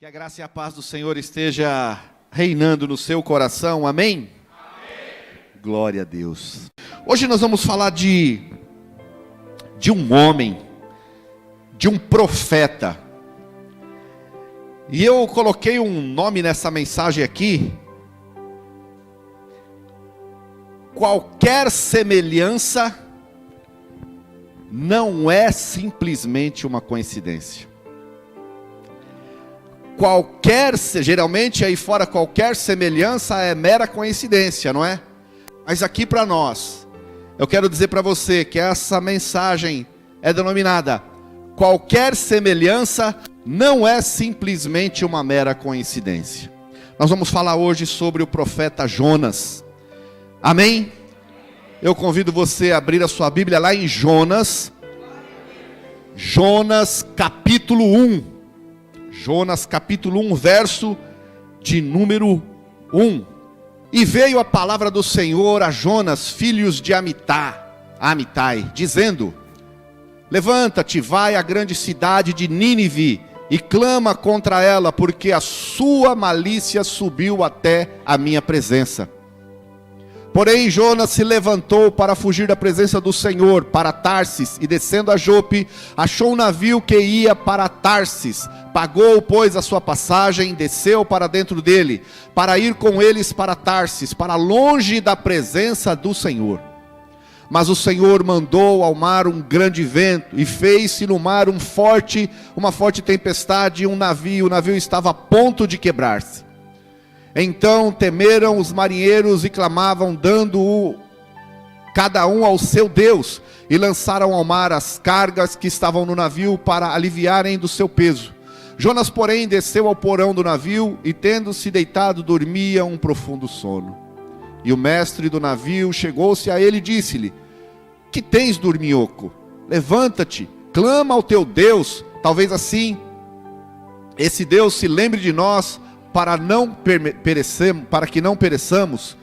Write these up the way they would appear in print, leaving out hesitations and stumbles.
Que a graça e a paz do Senhor esteja reinando no seu coração, amém? Amém. Glória a Deus. Hoje nós vamos falar de um homem, de um profeta. E eu coloquei um nome nessa mensagem aqui. Qualquer semelhança não é simplesmente uma coincidência. Geralmente aí fora qualquer semelhança é mera coincidência, não é? Mas aqui para nós, eu quero dizer para você que essa mensagem é denominada: qualquer semelhança não é simplesmente uma mera coincidência. Nós vamos falar hoje sobre o profeta Jonas, amém? Eu convido você a abrir a sua Bíblia lá em Jonas capítulo 1. Jonas capítulo 1, verso de número 1. E veio a palavra do Senhor a Jonas, filhos de Amitai, dizendo: levanta-te, vai à grande cidade de Nínive e clama contra ela, porque a sua malícia subiu até a minha presença. Porém Jonas se levantou para fugir da presença do Senhor para Tarsis, e descendo a Jope, achou um navio que ia para Tarsis. Pagou, pois, a sua passagem, desceu para dentro dele, para ir com eles para Tarsis, para longe da presença do Senhor. Mas o Senhor mandou ao mar um grande vento, e fez-se no mar uma forte tempestade, e o navio estava a ponto de quebrar-se. Então temeram os marinheiros e clamavam, dando cada um ao seu Deus, e lançaram ao mar as cargas que estavam no navio para aliviarem do seu peso. Jonas, porém, desceu ao porão do navio e, tendo-se deitado, dormia um profundo sono. E o mestre do navio chegou-se a ele e disse-lhe: que tens, dorminhoco? Levanta-te, clama ao teu Deus, talvez assim esse Deus se lembre de nós, para que não pereçamos.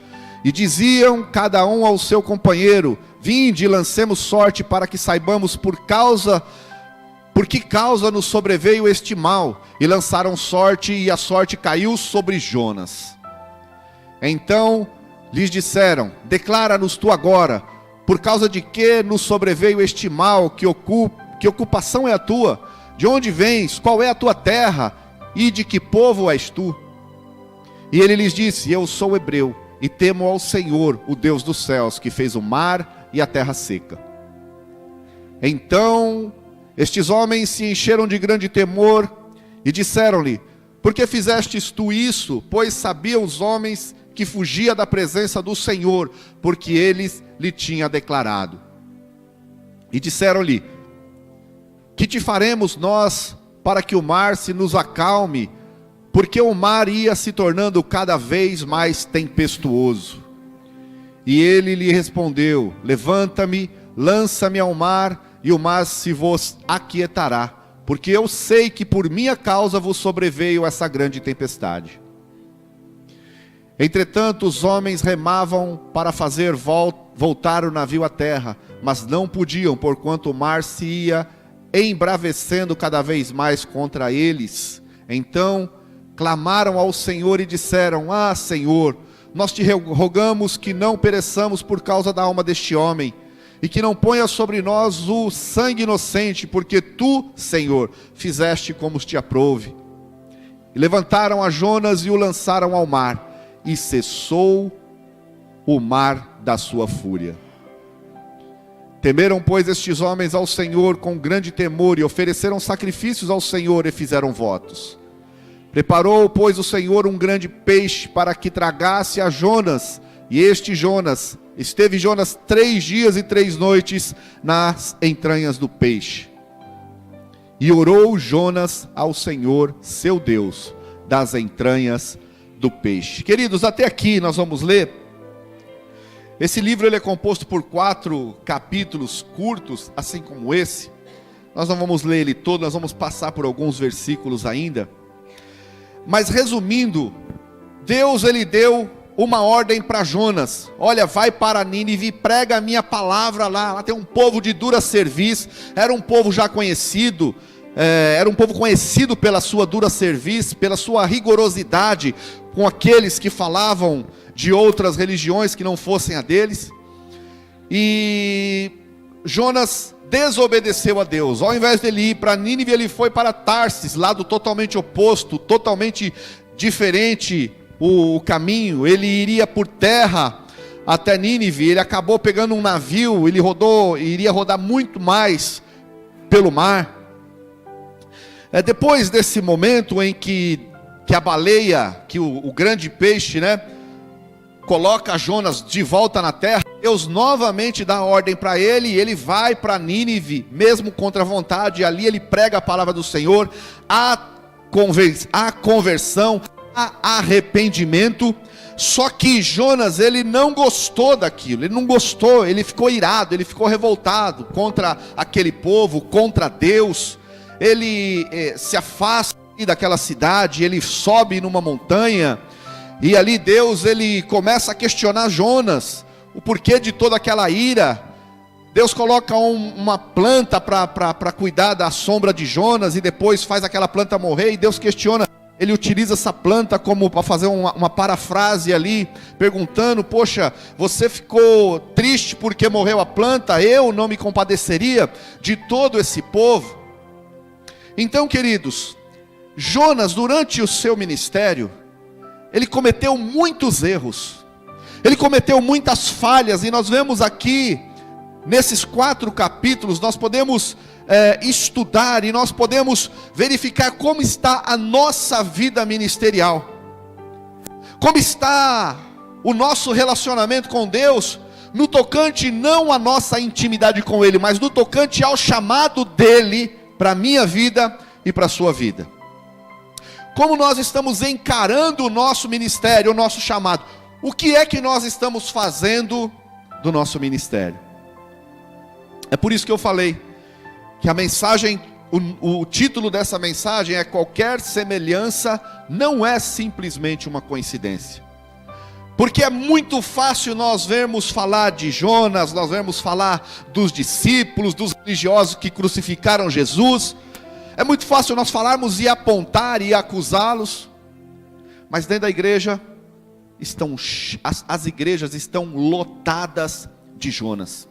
E diziam cada um ao seu companheiro: vinde e lancemos sorte, para que saibamos por que causa nos sobreveio este mal. E lançaram sorte, e a sorte caiu sobre Jonas. Então lhes disseram: declara-nos tu agora, por causa de que nos sobreveio este mal, que ocupação é a tua? De onde vens? Qual é a tua terra? E de que povo és tu? E ele lhes disse: eu sou hebreu, e temo ao Senhor, o Deus dos céus, que fez o mar e a terra seca. Então estes homens se encheram de grande temor, e disseram-lhe: por que fizestes tu isso? Pois sabiam os homens que fugia da presença do Senhor, porque eles lhe tinham declarado. E disseram-lhe: que te faremos nós para que o mar se nos acalme? Porque o mar ia se tornando cada vez mais tempestuoso. E ele lhe respondeu: levanta-me, lança-me ao mar, e o mar se vos aquietará, porque eu sei que por minha causa vos sobreveio essa grande tempestade. Entretanto os homens remavam para fazer voltar o navio à terra, mas não podiam, porquanto o mar se ia embravecendo cada vez mais contra eles. Então clamaram ao Senhor e disseram: ah, Senhor, nós te rogamos que não pereçamos por causa da alma deste homem, e que não ponha sobre nós o sangue inocente, porque tu, Senhor, fizeste como te aprouve. E levantaram a Jonas e o lançaram ao mar, e cessou o mar da sua fúria. Temeram, pois, estes homens ao Senhor com grande temor, e ofereceram sacrifícios ao Senhor, e fizeram votos. Preparou, pois, o Senhor um grande peixe para que tragasse a Jonas, e esteve Jonas 3 dias e 3 noites nas entranhas do peixe. E orou Jonas ao Senhor, seu Deus, das entranhas do peixe. Queridos, até aqui nós vamos ler. Esse livro ele é composto por 4 capítulos curtos, assim como esse. Nós não vamos ler ele todo, nós vamos passar por alguns versículos ainda. Mas resumindo, Deus ele deu uma ordem para Jonas: olha, vai para Nínive, prega a minha palavra lá tem um povo de dura cerviz, era um povo já conhecido, era um povo conhecido pela sua dura serviço, pela sua rigorosidade com aqueles que falavam de outras religiões que não fossem a deles. E Jonas desobedeceu a Deus. Ao invés dele ir para Nínive, ele foi para Tarsis, lado totalmente oposto, totalmente diferente o caminho. Ele iria por terra até Nínive, ele acabou pegando um navio, ele iria rodar muito mais pelo mar. Depois desse momento em que a baleia, que o grande peixe, coloca Jonas de volta na terra, Deus novamente dá ordem para ele, e ele vai para Nínive, mesmo contra a vontade, e ali ele prega a palavra do Senhor, a conversão, a arrependimento. Só que Jonas, ele não gostou daquilo, ele não gostou, ele ficou irado, ele ficou revoltado contra aquele povo, contra Deus. Ele se afasta daquela cidade, ele sobe numa montanha, e ali Deus, ele começa a questionar Jonas, o porquê de toda aquela ira. Deus coloca uma planta para cuidar da sombra de Jonas, e depois faz aquela planta morrer, e Deus questiona. Ele utiliza essa planta como para fazer uma parafrase ali, perguntando: poxa, você ficou triste porque morreu a planta? Eu não me compadeceria de todo esse povo? Então, queridos, Jonas, durante o seu ministério, ele cometeu muitos erros, ele cometeu muitas falhas, e nós vemos aqui, nesses 4 capítulos, nós podemos estudar, e nós podemos verificar como está a nossa vida ministerial, como está o nosso relacionamento com Deus, no tocante não à nossa intimidade com Ele, mas no tocante ao chamado dEle, para a minha vida e para a sua vida. Como nós estamos encarando o nosso ministério, o nosso chamado? O que é que nós estamos fazendo do nosso ministério? É por isso que eu falei que a mensagem, o título dessa mensagem é: qualquer semelhança não é simplesmente uma coincidência. Porque é muito fácil nós vermos falar de Jonas, nós vermos falar dos discípulos, dos religiosos que crucificaram Jesus. É muito fácil nós falarmos e apontar e acusá-los. Mas dentro da igreja, as igrejas estão lotadas de Jonas.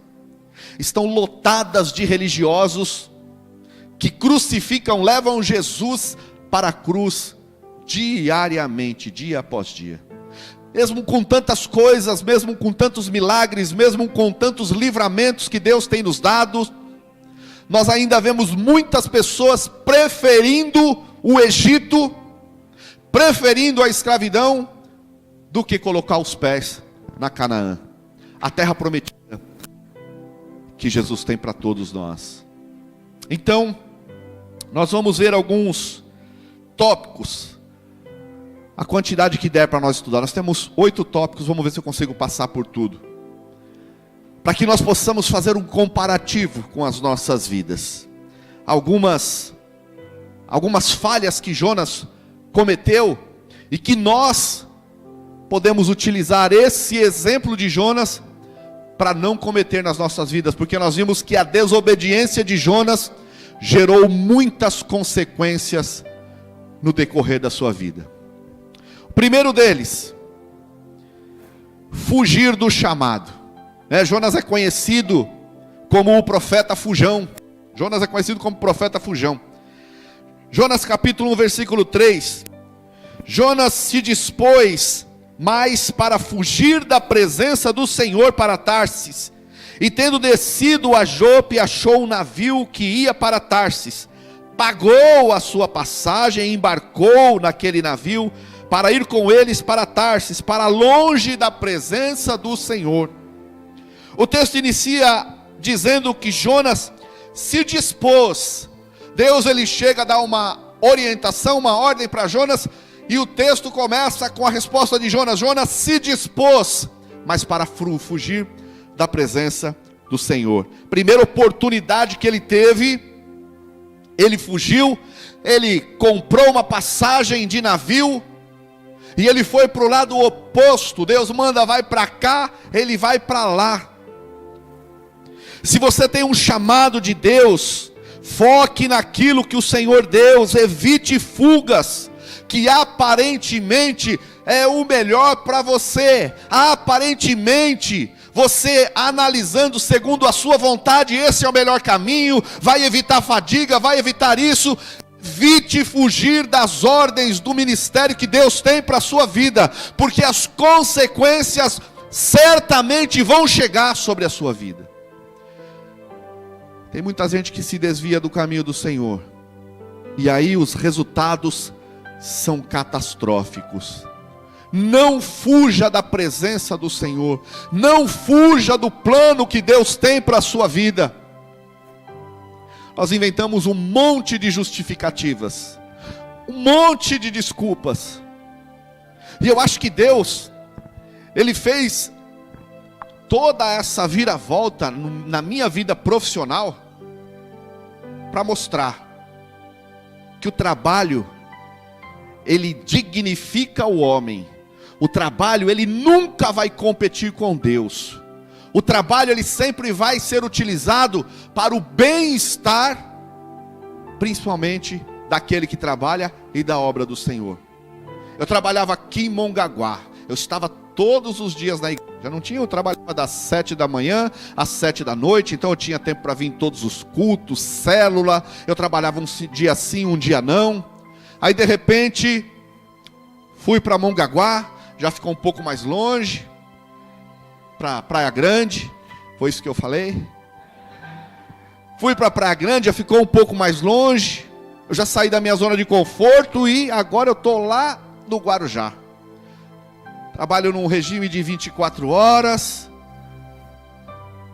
Estão lotadas de religiosos que crucificam, levam Jesus para a cruz diariamente, dia após dia. Mesmo com tantas coisas, mesmo com tantos milagres, mesmo com tantos livramentos que Deus tem nos dado, nós ainda vemos muitas pessoas preferindo o Egito, preferindo a escravidão, do que colocar os pés na Canaã, a terra prometida que Jesus tem para todos nós. Então, nós vamos ver alguns tópicos, a quantidade que der para nós estudar. Nós temos 8 tópicos, vamos ver se eu consigo passar por tudo, para que nós possamos fazer um comparativo com as nossas vidas. Algumas falhas que Jonas cometeu, e que nós podemos utilizar esse exemplo de Jonas para não cometer nas nossas vidas, porque nós vimos que a desobediência de Jonas gerou muitas consequências no decorrer da sua vida. O primeiro deles, fugir do chamado. Jonas é conhecido como o profeta fujão. Jonas é conhecido como profeta fujão. Jonas capítulo 1, versículo 3. Jonas se dispôs mais para fugir da presença do Senhor para Tarsis, e tendo descido a Jope, achou um navio que ia para Tarsis, pagou a sua passagem, embarcou naquele navio, para ir com eles para Tarsis, para longe da presença do Senhor. O texto inicia dizendo que Jonas se dispôs. Deus, ele chega a dar uma orientação, uma ordem para Jonas, e o texto começa com a resposta de Jonas. Jonas se dispôs, mas para fugir da presença do Senhor. Primeira oportunidade que ele teve, ele fugiu, ele comprou uma passagem de navio, e ele foi para o lado oposto. Deus manda, vai para cá, ele vai para lá. Se você tem um chamado de Deus, Foque naquilo que o Senhor Deus, evite fugas, que aparentemente é o melhor para você. Aparentemente, você analisando segundo a sua vontade, esse é o melhor caminho, vai evitar fadiga, vai evitar isso. Evite fugir das ordens do ministério que Deus tem para a sua vida, porque as consequências certamente vão chegar sobre a sua vida. Tem muita gente que se desvia do caminho do Senhor, e aí os resultados são catastróficos. Não fuja da presença do Senhor, não fuja do plano que Deus tem para a sua vida. Nós inventamos um monte de justificativas, um monte de desculpas, e eu acho que Deus, Ele fez toda essa viravolta na minha vida profissional, para mostrar que o trabalho, ele dignifica o homem. O trabalho, ele nunca vai competir com Deus. O trabalho, ele sempre vai ser utilizado para o bem-estar, principalmente daquele que trabalha e da obra do Senhor. Eu trabalhava aqui em Mongaguá, eu estava todos os dias na igreja. Eu trabalhava das 7 da manhã às 7 da noite, então eu tinha tempo para vir em todos os cultos, célula. Eu trabalhava um dia sim, um dia não. Aí de repente, fui para Mongaguá, já ficou um pouco mais longe, para Praia Grande, foi isso que eu falei? Fui para Praia Grande, já ficou um pouco mais longe, eu já saí da minha zona de conforto e agora eu estou lá no Guarujá. Trabalho num regime de 24 horas,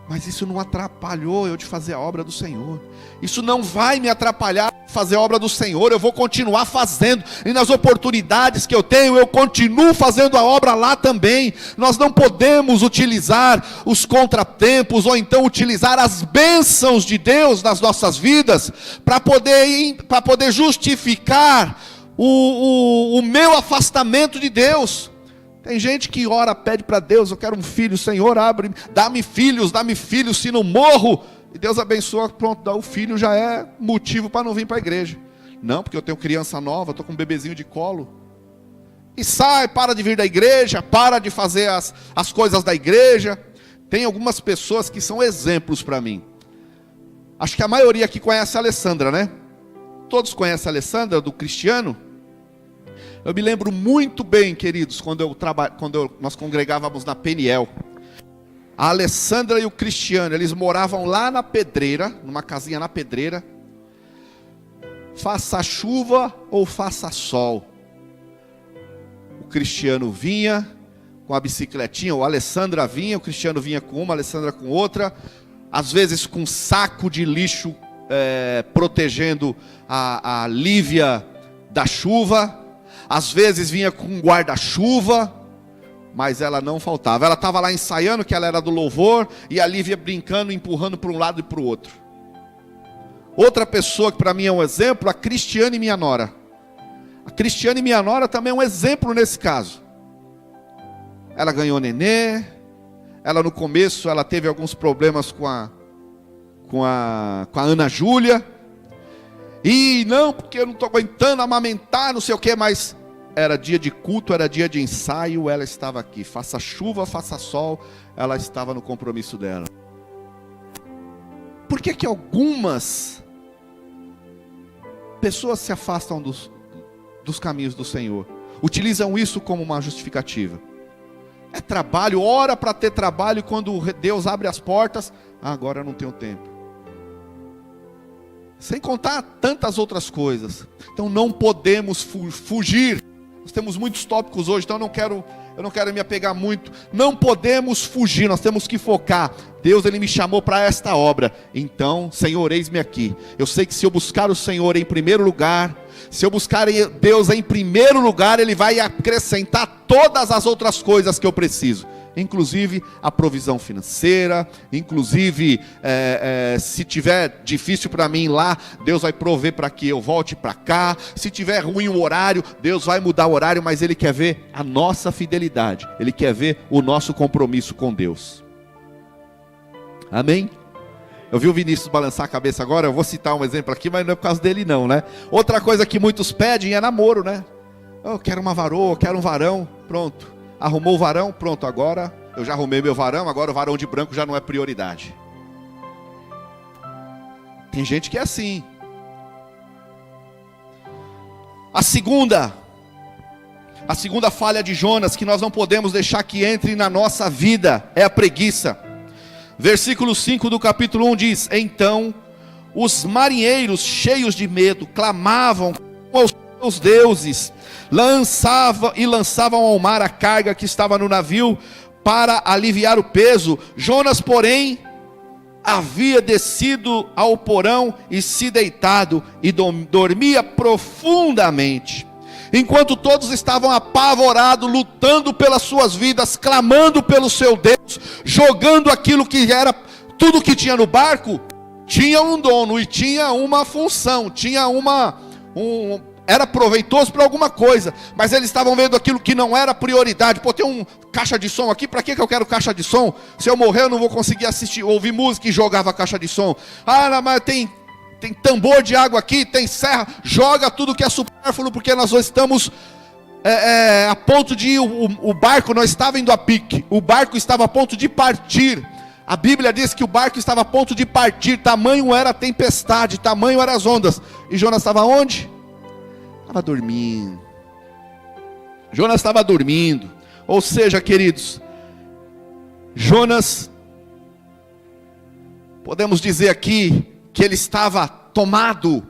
mas isso não atrapalhou eu de fazer a obra do Senhor. Isso não vai me atrapalhar de fazer a obra do Senhor. Eu vou continuar fazendo, e nas oportunidades que eu tenho, eu continuo fazendo a obra lá também. Nós não podemos utilizar os contratempos, ou então utilizar as bênçãos de Deus nas nossas vidas, para poder justificar o meu afastamento de Deus. Tem gente que ora, pede para Deus, eu quero um filho, Senhor, abre, dá-me filhos, se não morro. E Deus abençoa, pronto, dá o filho, já é motivo para não vir para a igreja. Não, porque eu tenho criança nova, estou com um bebezinho de colo. E sai, para de vir da igreja, para de fazer as coisas da igreja. Tem algumas pessoas que são exemplos para mim. Acho que a maioria aqui conhece a Alessandra, né? Todos conhecem a Alessandra, do Cristiano? Eu me lembro muito bem, queridos, quando nós congregávamos na Peniel. A Alessandra e o Cristiano, eles moravam lá na Pedreira, numa casinha na Pedreira. Faça chuva ou faça sol, o Cristiano vinha com a bicicletinha, ou a Alessandra vinha, o Cristiano vinha com uma, a Alessandra com outra. Às vezes com um saco de lixo protegendo a Lívia da chuva. Às vezes vinha com um guarda-chuva, mas ela não faltava. Ela estava lá ensaiando, que ela era do louvor, e a Lívia brincando, empurrando para um lado e para o outro. Outra pessoa que para mim é um exemplo, a Cristiane, minha nora. A Cristiane, minha nora, também é um exemplo nesse caso. Ela ganhou nenê. Ela no começo, ela teve alguns problemas com a Ana Júlia. E não, porque eu não estou aguentando amamentar, não sei o que, mas era dia de culto, era dia de ensaio, ela estava aqui. Faça chuva, faça sol, ela estava no compromisso dela. Por que algumas pessoas se afastam dos caminhos do Senhor? Utilizam isso como uma justificativa. É trabalho, ora para ter trabalho, e quando Deus abre as portas, agora eu não tenho tempo. Sem contar tantas outras coisas. Então não podemos fugir. Nós temos muitos tópicos hoje, então eu não quero me apegar muito. Não podemos fugir, nós temos que focar. Deus, Ele me chamou para esta obra. Então, Senhor, eis-me aqui. Eu sei que se eu buscar o Senhor em primeiro lugar, se eu buscar Deus em primeiro lugar, Ele vai acrescentar todas as outras coisas que eu preciso. Inclusive a provisão financeira, inclusive se tiver difícil para mim lá, Deus vai prover para que eu volte para cá. Se tiver ruim o horário, Deus vai mudar o horário, mas Ele quer ver a nossa fidelidade, Ele quer ver o nosso compromisso com Deus. Amém? Eu vi o Vinícius balançar a cabeça agora, eu vou citar um exemplo aqui, mas não é por causa dele não, né? Outra coisa que muitos pedem é namoro, né? Eu quero uma varoa, eu quero um varão, pronto. Arrumou o varão, pronto, agora eu já arrumei meu varão, agora o varão de branco já não é prioridade. Tem gente que é assim. A segunda falha de Jonas, que nós não podemos deixar que entre na nossa vida, é a preguiça. Versículo 5 do capítulo 1 diz: então os marinheiros, cheios de medo, clamavam aos seus deuses, lançavam ao mar a carga que estava no navio, para aliviar o peso. Jonas, porém, havia descido ao porão e se deitado, e dormia profundamente. Enquanto todos estavam apavorados, lutando pelas suas vidas, clamando pelo seu Deus, jogando aquilo que era, tudo que tinha no barco, tinha um dono e tinha uma função, era proveitoso para alguma coisa, mas eles estavam vendo aquilo que não era prioridade. Pô, tem um caixa de som aqui, para que eu quero caixa de som? Se eu morrer eu não vou conseguir ouvir música, e jogava caixa de som. Ah, mas tem tambor de água aqui, tem serra, joga tudo que é supérfluo, porque nós estamos a ponto de ir, o barco não estava indo a pique, o barco estava a ponto de partir. A Bíblia diz que o barco estava a ponto de partir, tamanho era a tempestade, tamanho eram as ondas, e Jonas estava onde? Estava dormindo. Jonas estava dormindo. Ou seja, queridos, Jonas, podemos dizer aqui, que ele estava tomado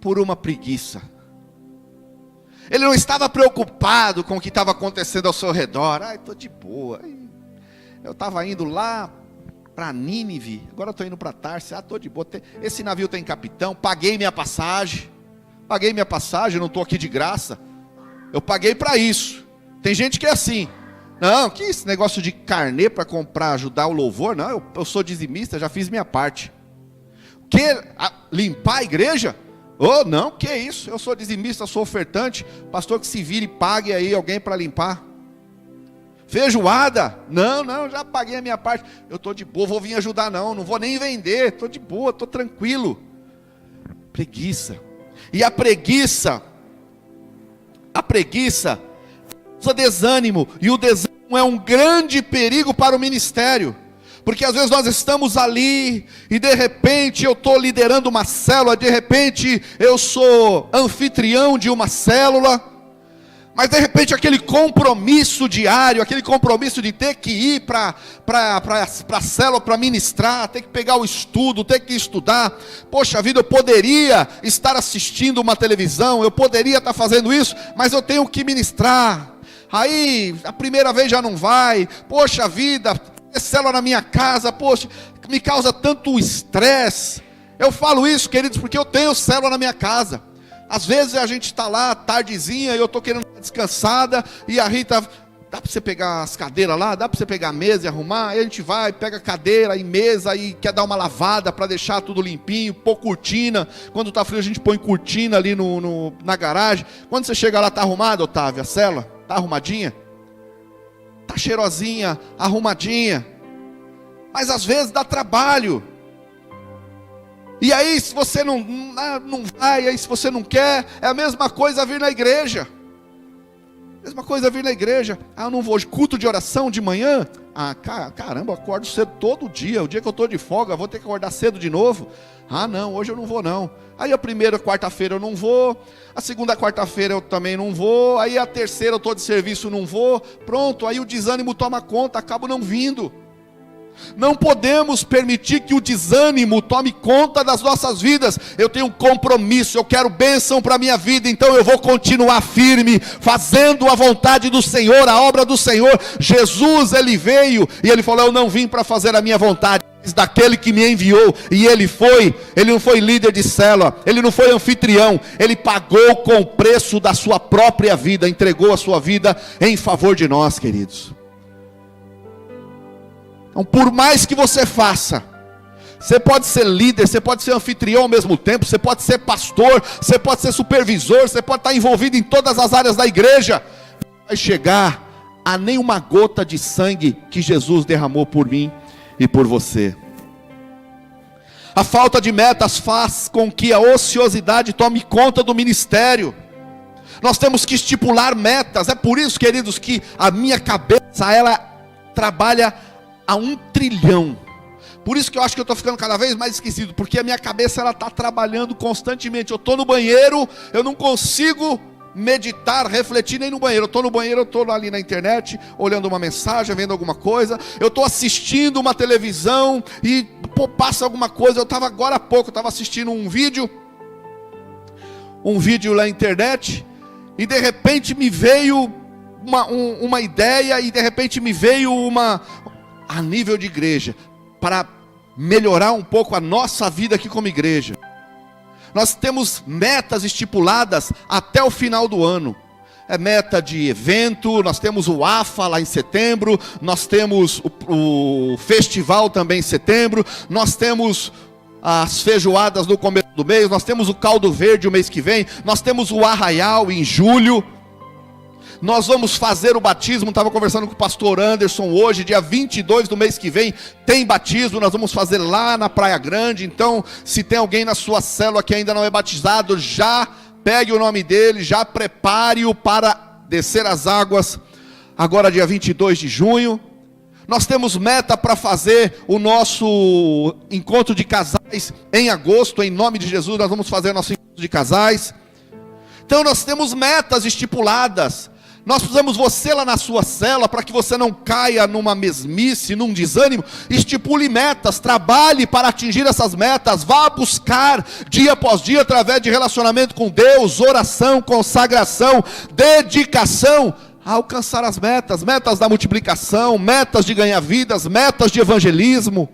por uma preguiça. Ele não estava preocupado com o que estava acontecendo ao seu redor. Estou de boa. Eu estava indo lá para Nínive, agora eu estou indo para Tarsis. Estou de boa. Esse navio tem capitão, paguei minha passagem, não estou aqui de graça. Eu paguei para isso. Tem gente que é assim. Não, que esse negócio de carnê para comprar, ajudar o louvor? Não, eu sou dizimista, já fiz minha parte. Limpar a igreja? Oh, não, que isso? Eu sou dizimista, sou ofertante. Pastor que se vire e pague aí alguém para limpar. Feijoada? Não, já paguei a minha parte. Eu estou de boa, vou vir ajudar não vou nem vender, estou de boa, estou tranquilo. Preguiça. E a preguiça causa desânimo, e o desânimo é um grande perigo para o ministério. Porque às vezes nós estamos ali, e de repente eu estou liderando uma célula, de repente eu sou anfitrião de uma célula, mas de repente aquele compromisso diário, aquele compromisso de ter que ir para a célula para ministrar, ter que pegar o estudo, ter que estudar. Poxa vida, eu poderia estar assistindo uma televisão, eu poderia estar fazendo isso, mas eu tenho que ministrar. Aí a primeira vez já não vai, poxa vida, célula na minha casa, poxa, me causa tanto estresse. Eu falo isso, queridos, porque eu tenho célula na minha casa. Às vezes a gente está lá, tardezinha, e eu estou querendo estar descansada, e a Rita, dá para você pegar as cadeiras lá, dá para você pegar a mesa e arrumar? Aí a gente vai, pega cadeira e mesa, e quer dar uma lavada para deixar tudo limpinho, pôr cortina. Quando está frio a gente põe cortina ali na garagem. Quando você chega lá, está arrumada, Otávio, a célula? Está arrumadinha? Está cheirosinha, arrumadinha, mas às vezes dá trabalho. E aí se você não vai, aí se você não quer, é a mesma coisa vir na igreja. Eu não vou, culto de oração de manhã? Caramba, eu acordo cedo todo dia. O dia que eu estou de folga, eu vou ter que acordar cedo de novo. Não, hoje eu não vou não. Aí a primeira quarta-feira eu não vou, a segunda quarta-feira eu também não vou, aí a terceira eu estou de serviço, não vou. Pronto, aí o desânimo toma conta, acabo não vindo. Não podemos permitir que o desânimo tome conta das nossas vidas. Eu tenho um compromisso, eu quero bênção para a minha vida, então eu vou continuar firme, fazendo a vontade do Senhor, a obra do Senhor. Jesus, ele veio e ele falou: eu não vim para fazer a minha vontade, mas daquele que me enviou. E ele não foi líder de célula, ele não foi anfitrião, ele pagou com o preço da sua própria vida, entregou a sua vida em favor de nós, queridos. Então, por mais que você faça, você pode ser líder, você pode ser anfitrião ao mesmo tempo, você pode ser pastor, você pode ser supervisor, você pode estar envolvido em todas as áreas da igreja, não vai chegar a nenhuma gota de sangue que Jesus derramou por mim e por você. A falta de metas faz com que a ociosidade tome conta do ministério. Nós temos que estipular metas. É por isso, queridos, que a minha cabeça, ela trabalha a 1 trilhão. Por isso que eu acho que eu estou ficando cada vez mais esquisito, porque a minha cabeça ela está trabalhando constantemente. Eu estou no banheiro, eu não consigo meditar, refletir nem no banheiro. Eu estou no banheiro, eu estou ali na internet, olhando uma mensagem, vendo alguma coisa. Eu estou assistindo uma televisão e passa alguma coisa. Eu estava agora há pouco, eu estava assistindo um vídeo na internet, e de repente me veio uma ideia, e de repente me veio a nível de igreja, para melhorar um pouco a nossa vida aqui como igreja. Nós temos metas estipuladas até o final do ano. É meta de evento, nós temos o AFA lá em setembro, nós temos o festival também em setembro, nós temos as feijoadas no começo do mês, nós temos o caldo verde o mês que vem, nós temos o arraial em julho. Nós vamos fazer o batismo, estava conversando com o pastor Anderson hoje, dia 22 do mês que vem, tem batismo, nós vamos fazer lá na Praia Grande. Então, se tem alguém na sua célula que ainda não é batizado, já pegue o nome dele, já prepare-o para descer as águas, agora dia 22 de junho. Nós temos meta para fazer o nosso encontro de casais em agosto, em nome de Jesus, nós vamos fazer nosso encontro de casais. Então nós temos metas estipuladas. Nós precisamos você lá na sua célula, para que você não caia numa mesmice, num desânimo. Estipule metas, trabalhe para atingir essas metas, vá buscar dia após dia, através de relacionamento com Deus, oração, consagração, dedicação, a alcançar as metas, metas da multiplicação, metas de ganhar vidas, metas de evangelismo.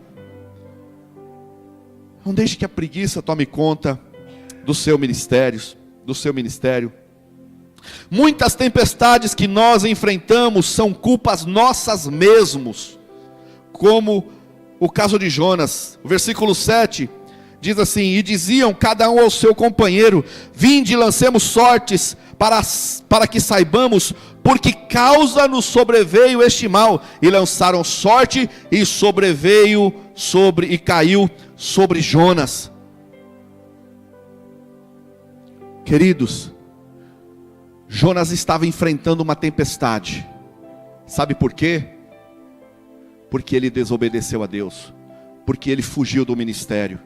Não deixe que a preguiça tome conta do seu ministério. Muitas tempestades que nós enfrentamos são culpas nossas mesmos, como o caso de Jonas. O versículo 7 diz assim: e diziam cada um ao seu companheiro: vinde, lancemos sortes, para que saibamos por que causa nos sobreveio este mal. E lançaram sorte, e caiu sobre Jonas. Queridos, Jonas estava enfrentando uma tempestade. Sabe por quê? Porque ele desobedeceu a Deus, porque ele fugiu do ministério.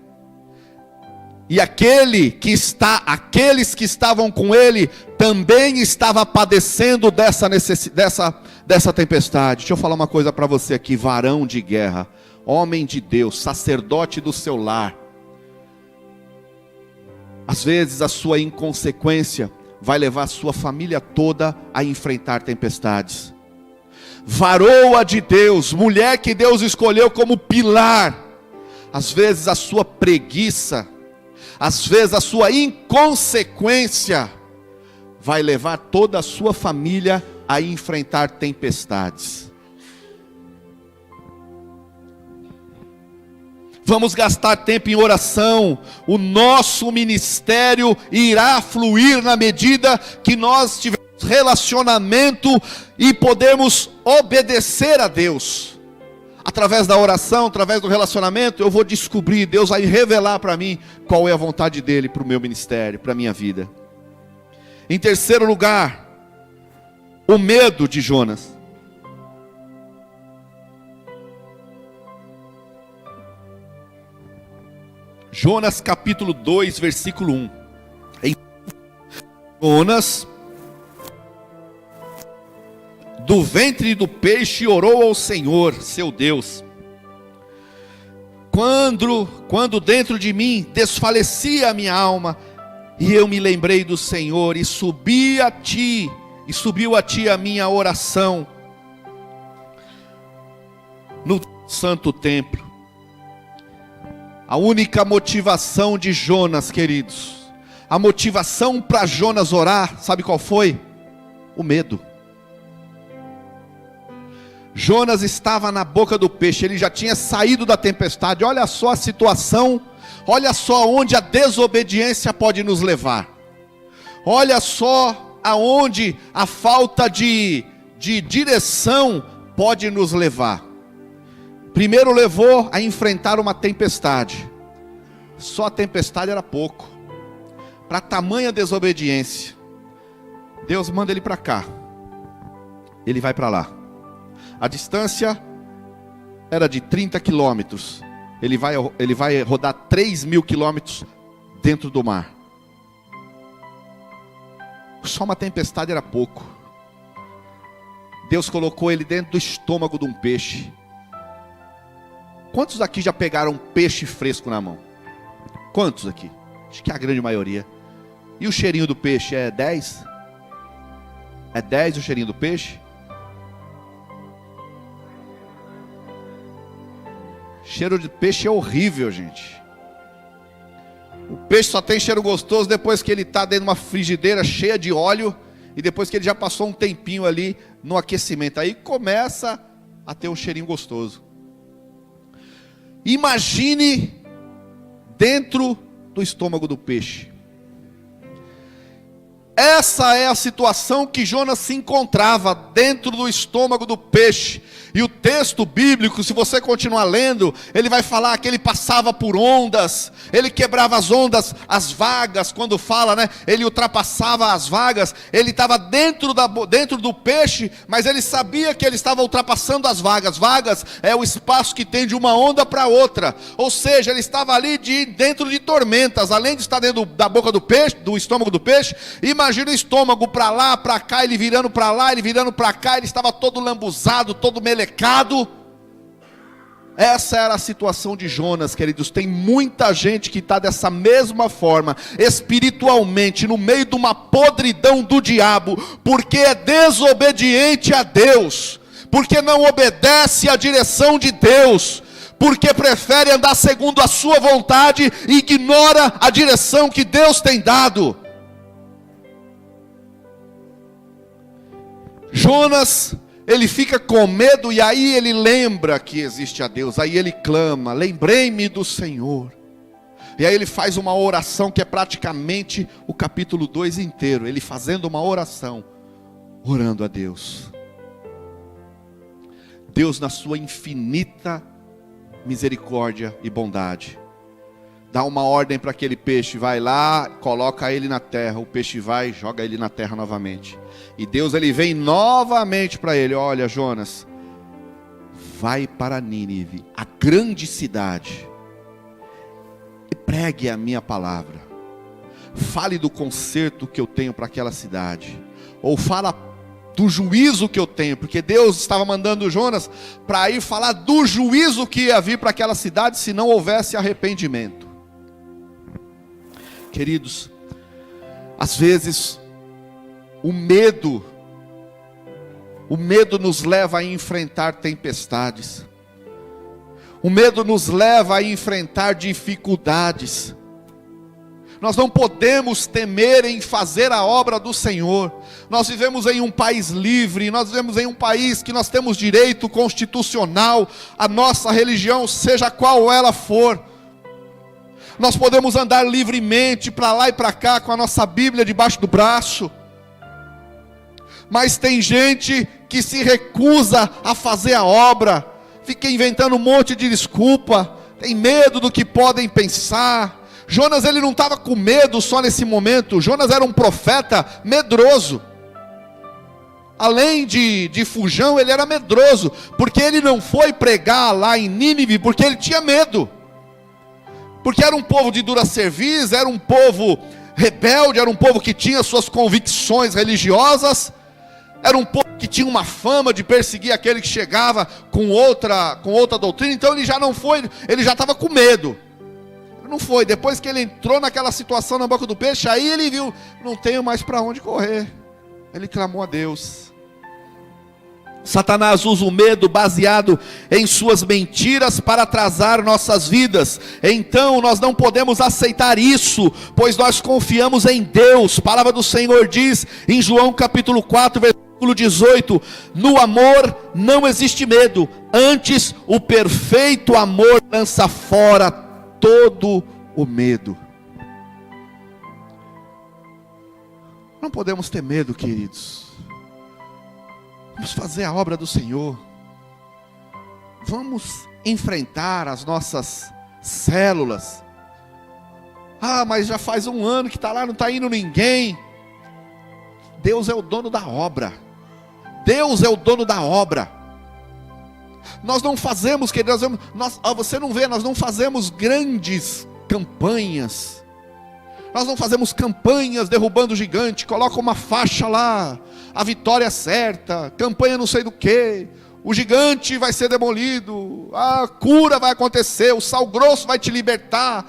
E aqueles que estavam com ele também estavam padecendo dessa tempestade. Deixa eu falar uma coisa para você aqui, varão de guerra, homem de Deus, sacerdote do seu lar. Às vezes a sua inconsequência vai levar a sua família toda a enfrentar tempestades. Varoa de Deus, mulher que Deus escolheu como pilar, às vezes a sua preguiça, às vezes a sua inconsequência vai levar toda a sua família a enfrentar tempestades. Vamos gastar tempo em oração. O nosso ministério irá fluir na medida que nós tivermos relacionamento e podemos obedecer a Deus. Através da oração, através do relacionamento, eu vou descobrir, Deus vai revelar para mim qual é a vontade dEle para o meu ministério, para a minha vida. Em terceiro lugar, o medo de Jonas. Jonas capítulo 2, versículo 1. Jonas, do ventre do peixe, orou ao Senhor, seu Deus. Quando dentro de mim desfalecia a minha alma, e eu me lembrei do Senhor, e subiu a ti a minha oração no santo templo. A única motivação de Jonas, queridos, a motivação para Jonas orar, sabe qual foi? O medo. Jonas estava na boca do peixe, ele já tinha saído da tempestade. Olha só a situação, olha só onde a desobediência pode nos levar. Olha só aonde a falta de direção pode nos levar. Primeiro levou a enfrentar uma tempestade. Só a tempestade era pouco. Para tamanha desobediência, Deus manda ele para cá. Ele vai para lá. A distância era de 30 quilômetros. Ele vai rodar 3.000 quilômetros dentro do mar. Só uma tempestade era pouco. Deus colocou ele dentro do estômago de um peixe. Quantos aqui já pegaram um peixe fresco na mão? Quantos aqui? Acho que é a grande maioria. E o cheirinho do peixe é 10? É 10 o cheirinho do peixe? Cheiro de peixe é horrível, gente. O peixe só tem cheiro gostoso depois que ele está dentro de uma frigideira cheia de óleo e depois que ele já passou um tempinho ali no aquecimento. Aí começa a ter um cheirinho gostoso. Imagine dentro do estômago do peixe. Essa é a situação que Jonas se encontrava dentro do estômago do peixe. E o texto bíblico, se você continuar lendo, ele vai falar que ele passava por ondas, ele quebrava as ondas, as vagas, quando fala, né? Ele ultrapassava as vagas, ele estava dentro do peixe, mas ele sabia que ele estava ultrapassando as vagas. Vagas é o espaço que tem de uma onda para outra, ou seja, ele estava ali dentro de tormentas, além de estar dentro da boca do peixe, do estômago do peixe. Imagina o estômago para lá, para cá, ele virando para lá, ele virando para cá, ele estava todo lambuzado, todo melecado. Essa era a situação de Jonas, queridos. Tem muita gente que está dessa mesma forma, espiritualmente, no meio de uma podridão do diabo, porque é desobediente a Deus, porque não obedece à direção de Deus, porque prefere andar segundo a sua vontade e ignora a direção que Deus tem dado. Jonas, ele fica com medo e aí ele lembra que existe a Deus. Aí ele clama: lembrei-me do Senhor. E aí ele faz uma oração que é praticamente o capítulo 2 inteiro. Ele fazendo uma oração, orando a Deus. Deus, na sua infinita misericórdia e bondade, dá uma ordem para aquele peixe: vai lá, coloca ele na terra. O peixe vai, joga ele na terra novamente. E Deus, ele vem novamente para ele: olha, Jonas, vai para Nínive, a grande cidade, e pregue a minha palavra. Fale do conserto que eu tenho para aquela cidade, ou fala do juízo que eu tenho, porque Deus estava mandando Jonas para ir falar do juízo que ia vir para aquela cidade se não houvesse arrependimento. Queridos, às vezes o medo nos leva a enfrentar tempestades, o medo nos leva a enfrentar dificuldades. Nós não podemos temer em fazer a obra do Senhor. Nós vivemos em um país livre, nós vivemos em um país que nós temos direito constitucional, a nossa religião, seja qual ela for. Nós podemos andar livremente para lá e para cá com a nossa Bíblia debaixo do braço. Mas tem gente que se recusa a fazer a obra, fica inventando um monte de desculpa, tem medo do que podem pensar. Jonas, ele não estava com medo só nesse momento. Jonas era um profeta medroso. Além de fujão, ele era medroso, porque ele não foi pregar lá em Nínive porque ele tinha medo, porque era um povo de dura cerviz, era um povo rebelde, era um povo que tinha suas convicções religiosas, era um povo que tinha uma fama de perseguir aquele que chegava com outra doutrina. Então ele já não foi, ele já estava com medo. Não foi, depois que ele entrou naquela situação na boca do peixe, aí ele viu: não tenho mais para onde correr. Ele clamou a Deus. Satanás usa o medo baseado em suas mentiras para atrasar nossas vidas. Então nós não podemos aceitar isso, pois nós confiamos em Deus. A palavra do Senhor diz em João capítulo 4, versículo 18: no amor não existe medo, antes o perfeito amor lança fora todo o medo. Não podemos ter medo, queridos. Vamos fazer a obra do Senhor. Vamos enfrentar as nossas células. Ah, mas já faz 1 ano que está lá, não está indo ninguém. Deus é o dono da obra. Deus é o dono da obra. Nós não fazemos, queridos, você não vê, nós não fazemos grandes campanhas. Nós não fazemos campanhas derrubando o gigante, coloca uma faixa lá, a vitória é certa, campanha não sei do que, o gigante vai ser demolido, a cura vai acontecer, o sal grosso vai te libertar.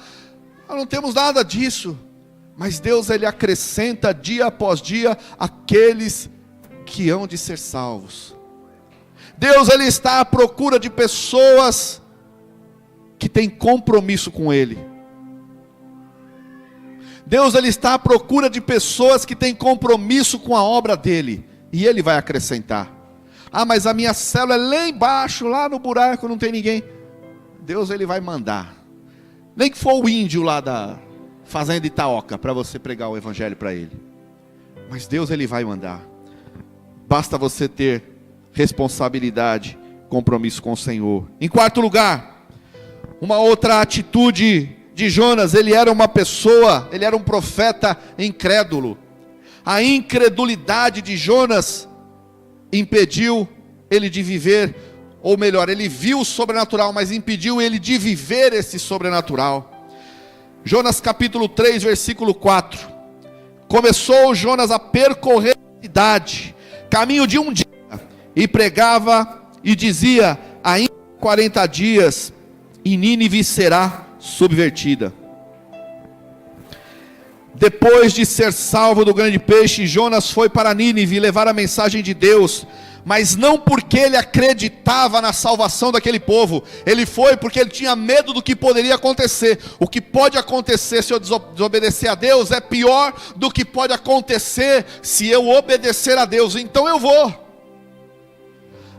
Nós não temos nada disso. Mas Deus, Ele acrescenta dia após dia aqueles que hão de ser salvos. Deus, Ele está à procura de pessoas que têm compromisso com Ele. Deus, Ele está à procura de pessoas que têm compromisso com a obra dEle. E Ele vai acrescentar. Ah, mas a minha célula é lá embaixo, lá no buraco, não tem ninguém. Deus, Ele vai mandar. Nem que for o índio lá da fazenda Itaoca, para você pregar o evangelho para ele. Mas Deus, Ele vai mandar. Basta você ter responsabilidade, compromisso com o Senhor. Em quarto lugar, uma outra atitude de Jonas. Ele era uma pessoa, ele era um profeta incrédulo. A incredulidade de Jonas impediu ele de viver, ou melhor, ele viu o sobrenatural, mas impediu ele de viver esse sobrenatural. Jonas capítulo 3, versículo 4. Começou Jonas a percorrer a cidade, caminho de um dia, e pregava e dizia: ainda 40 dias, e Nínive será subvertida. Depois de ser salvo do grande peixe, Jonas foi para Nínive levar a mensagem de Deus, mas não porque ele acreditava na salvação daquele povo. Ele foi porque ele tinha medo do que poderia acontecer. O que pode acontecer se eu desobedecer a Deus é pior do que pode acontecer se eu obedecer a Deus. Então eu vou.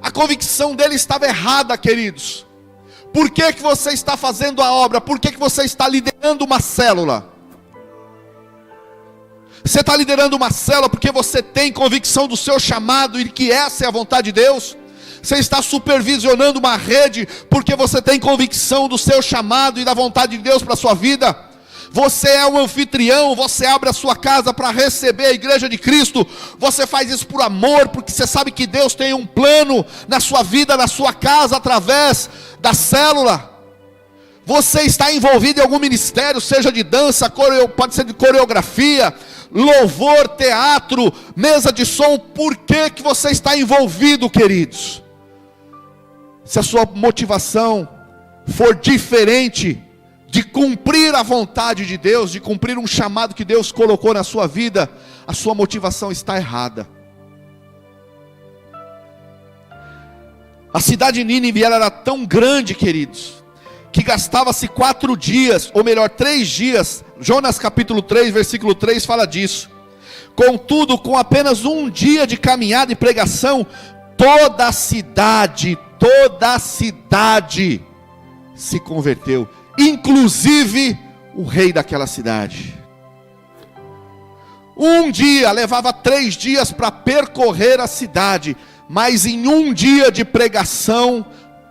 A convicção dele estava errada, queridos. Por que você está fazendo a obra? Por que você está liderando uma célula? Você está liderando uma célula porque você tem convicção do seu chamado e que essa é a vontade de Deus? Você está supervisionando uma rede porque você tem convicção do seu chamado e da vontade de Deus para a sua vida? Você é um anfitrião, você abre a sua casa para receber a igreja de Cristo. Você faz isso por amor, porque você sabe que Deus tem um plano na sua vida, na sua casa, através da célula. Você está envolvido em algum ministério, seja de dança, pode ser de coreografia, louvor, teatro, mesa de som. Por que você está envolvido, queridos? Se a sua motivação for diferente de cumprir a vontade de Deus, de cumprir um chamado que Deus colocou na sua vida, a sua motivação está errada. A cidade de Nínive era tão grande, queridos, que gastava-se 4 dias, ou melhor, 3 dias. Jonas capítulo 3, versículo 3 fala disso. Contudo, com apenas 1 dia de caminhada e pregação, toda a cidade se converteu, inclusive o rei daquela cidade. 1 dia, levava 3 dias para percorrer a cidade, mas em 1 dia de pregação,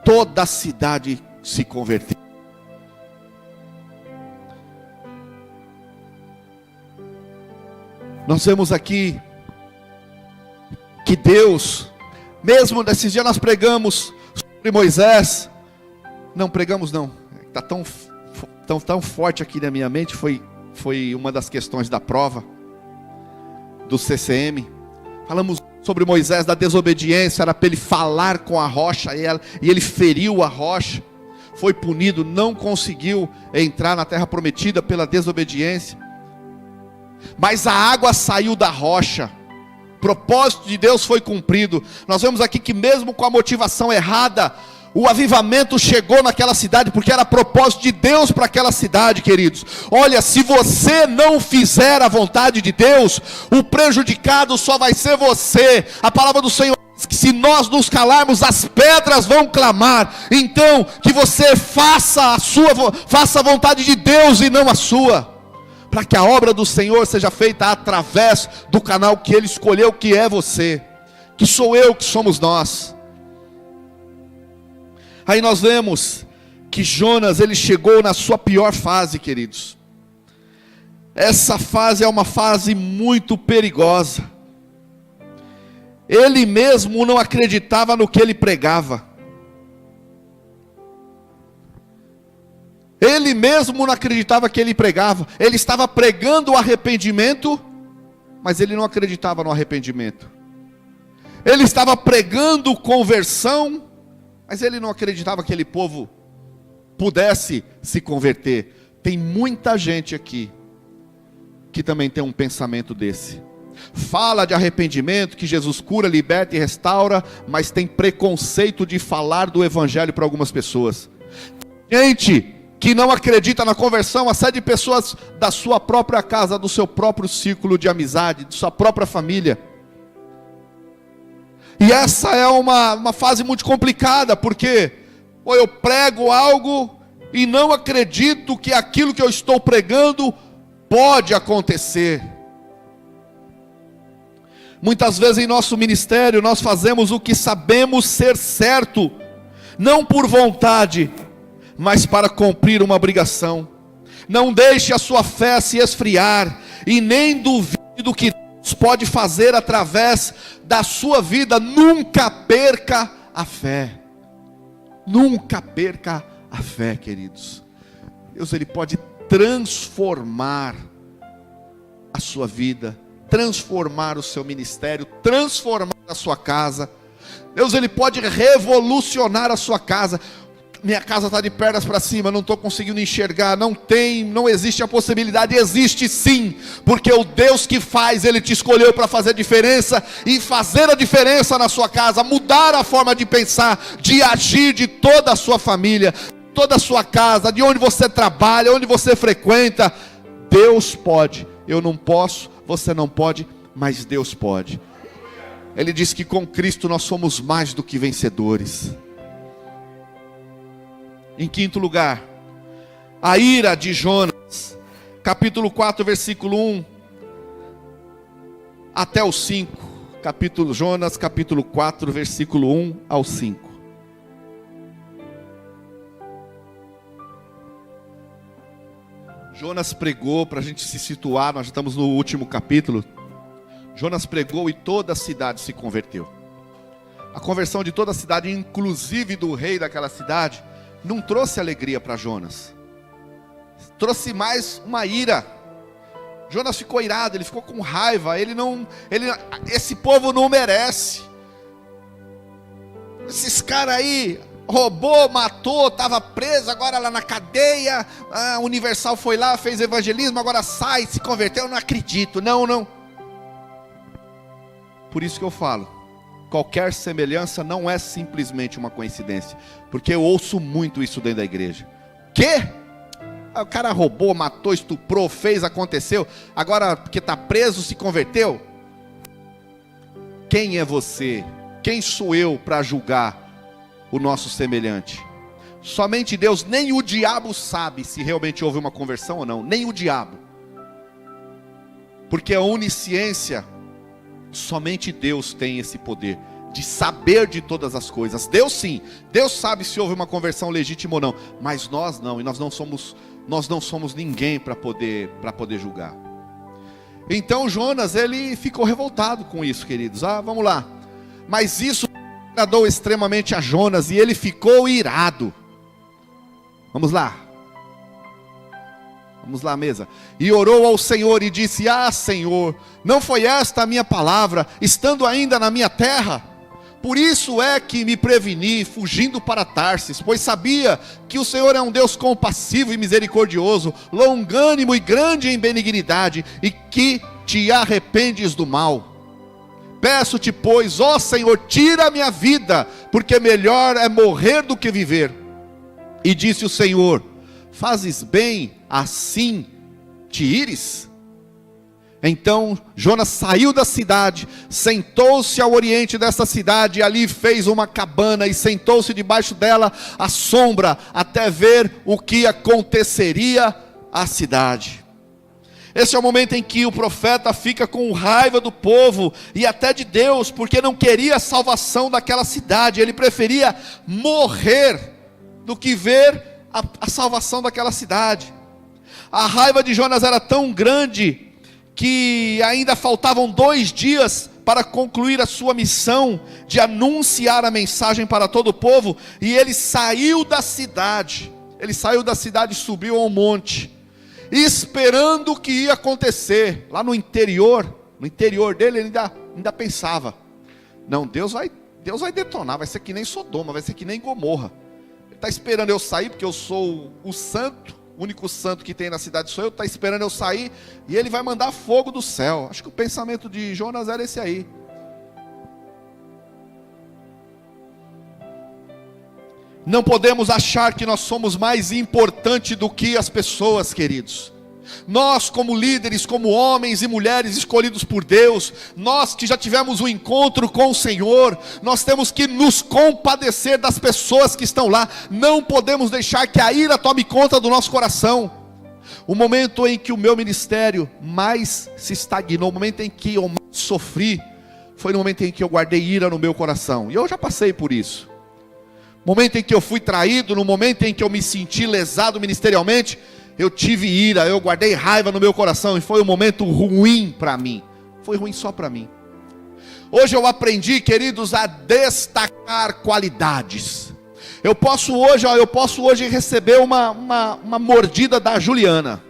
toda a cidade se converteu. Nós vemos aqui que Deus, mesmo nesses dias nós pregamos sobre Moisés, está tão forte aqui na minha mente, foi uma das questões da prova do CCM. Falamos sobre Moisés, da desobediência, era para ele falar com a rocha, e ele feriu a rocha, foi punido, não conseguiu entrar na terra prometida pela desobediência. Mas a água saiu da rocha, o propósito de Deus foi cumprido. Nós vemos aqui que mesmo com a motivação errada, o avivamento chegou naquela cidade, porque era propósito de Deus para aquela cidade, queridos. Olha, se você não fizer a vontade de Deus, o prejudicado só vai ser você. A palavra do Senhor diz que se nós nos calarmos, as pedras vão clamar. Então, que você faça a vontade de Deus e não a sua, para que a obra do Senhor seja feita através do canal que Ele escolheu, que é você, que sou eu, que somos nós. Aí nós vemos que Jonas, ele chegou na sua pior fase, queridos. Essa fase é uma fase muito perigosa. Ele mesmo não acreditava no que ele pregava. Ele mesmo não acreditava que ele pregava. Ele estava pregando o arrependimento, mas ele não acreditava no arrependimento. Ele estava pregando conversão, mas ele não acreditava que aquele povo pudesse se converter. Tem muita gente aqui que também tem um pensamento desse. Fala de arrependimento, que Jesus cura, liberta e restaura, mas tem preconceito de falar do evangelho para algumas pessoas. Gente que não acredita na conversão, até de pessoas da sua própria casa, do seu próprio círculo de amizade, de sua própria família. E essa é uma fase muito complicada, porque eu prego algo e não acredito que aquilo que eu estou pregando pode acontecer. Muitas vezes em nosso ministério nós fazemos o que sabemos ser certo, não por vontade, mas para cumprir uma obrigação. Não deixe a sua fé se esfriar, e nem duvide do que Deus pode fazer através da sua vida. Nunca perca a fé. Nunca perca a fé, queridos. Deus, Ele pode transformar a sua vida, transformar o seu ministério, transformar a sua casa. Deus, Ele pode revolucionar a sua casa. Minha casa está de pernas para cima, não estou conseguindo enxergar, não existe a possibilidade. Existe sim, porque o Deus que faz, Ele te escolheu para fazer a diferença, e fazer a diferença na sua casa, mudar a forma de pensar, de agir de toda a sua família, toda a sua casa, de onde você trabalha, onde você frequenta. Deus pode. Eu não posso, você não pode, mas Deus pode. Ele diz que com Cristo nós somos mais do que vencedores. Em quinto lugar, a ira de Jonas, capítulo 4, versículo 1 até o 5. Jonas, capítulo 4, versículo 1 ao 5. Jonas pregou, para a gente se situar, nós já estamos no último capítulo. Jonas pregou e toda a cidade se converteu. A conversão de toda a cidade, inclusive do rei daquela cidade, não trouxe alegria para Jonas. Trouxe mais uma ira. Jonas ficou irado, ele ficou com raiva. Esse povo não merece. Esses caras aí roubou, matou, estava preso, agora lá na cadeia. A Universal foi lá, fez evangelismo, agora sai, se converteu. Eu não acredito, não. Por isso que eu falo, qualquer semelhança não é simplesmente uma coincidência, porque eu ouço muito isso dentro da igreja. Quê? O cara roubou, matou, estuprou, fez, aconteceu, agora porque está preso se converteu? Quem é você? Quem sou eu para julgar o nosso semelhante? Somente Deus. Nem o diabo sabe se realmente houve uma conversão ou não, nem o diabo, porque a onisciência, somente Deus tem esse poder de saber de todas as coisas. Deus sim, Deus sabe se houve uma conversão legítima ou não, mas nós não, e nós não somos ninguém para poder julgar. Então Jonas, ele ficou revoltado com isso, queridos. Vamos lá. Mas isso agradou extremamente a Jonas, e ele ficou irado. Vamos lá, mesa. E orou ao Senhor e disse: Senhor, não foi esta a minha palavra, estando ainda na minha terra? Por isso é que me preveni, fugindo para Tarsis, pois sabia que o Senhor é um Deus compassivo e misericordioso, longânimo e grande em benignidade, e que te arrependes do mal. Peço-te, pois, ó Senhor, tira a minha vida, porque melhor é morrer do que viver. E disse o Senhor: fazes bem, assim te ires? Então Jonas saiu da cidade, sentou-se ao oriente dessa cidade, e ali fez uma cabana, e sentou-se debaixo dela à sombra, até ver o que aconteceria à cidade. Esse é o momento em que o profeta fica com raiva do povo, e até de Deus, porque não queria a salvação daquela cidade. Ele preferia morrer do que ver a salvação daquela cidade. A raiva de Jonas era tão grande que ainda faltavam 2 dias para concluir a sua missão de anunciar a mensagem para todo o povo, e ele saiu da cidade. Ele saiu da cidade e subiu ao monte, esperando o que ia acontecer. Lá no interior dele, ele ainda pensava: não, Deus vai detonar, vai ser que nem Sodoma, vai ser que nem Gomorra. Ele está esperando eu sair, porque eu sou o santo, o único santo que tem na cidade sou eu. Está esperando eu sair, e ele vai mandar fogo do céu. Acho que o pensamento de Jonas era esse aí. Não podemos achar que nós somos mais importantes do que as pessoas, queridos. Nós, como líderes, como homens e mulheres escolhidos por Deus, nós que já tivemos um encontro com o Senhor, nós temos que nos compadecer das pessoas que estão lá. Não podemos deixar que a ira tome conta do nosso coração. O momento em que o meu ministério mais se estagnou, o momento em que eu mais sofri, foi no momento em que eu guardei ira no meu coração. E eu já passei por isso. Momento em que eu fui traído, no momento em que eu me senti lesado ministerialmente, eu tive ira, eu guardei raiva no meu coração, e foi um momento ruim para mim. Foi ruim só para mim. Hoje eu aprendi, queridos, a destacar qualidades. Eu posso hoje receber uma mordida da Juliana.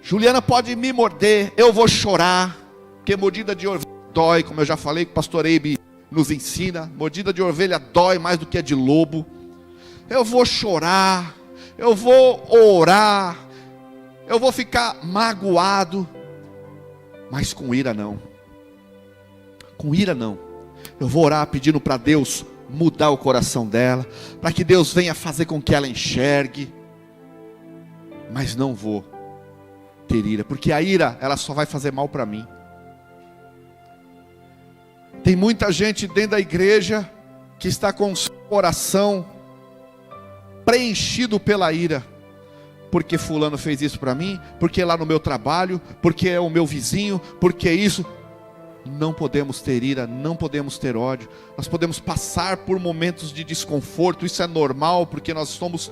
Juliana pode me morder, eu vou chorar, porque mordida de ovelha dói, como eu já falei, que o pastor Eibe nos ensina. Mordida de ovelha dói mais do que a de lobo. Eu vou chorar, eu vou orar, eu vou ficar magoado, mas com ira não. Com ira não. Eu vou orar pedindo para Deus mudar o coração dela, para que Deus venha fazer com que ela enxergue, mas não vou ter ira, porque a ira, ela só vai fazer mal para mim. Tem muita gente dentro da igreja que está com o seu coração preenchido pela ira, porque fulano fez isso para mim, porque lá no meu trabalho, porque é o meu vizinho, porque isso. Não podemos ter ira, não podemos ter ódio. Nós podemos passar por momentos de desconforto, isso é normal, porque nós somos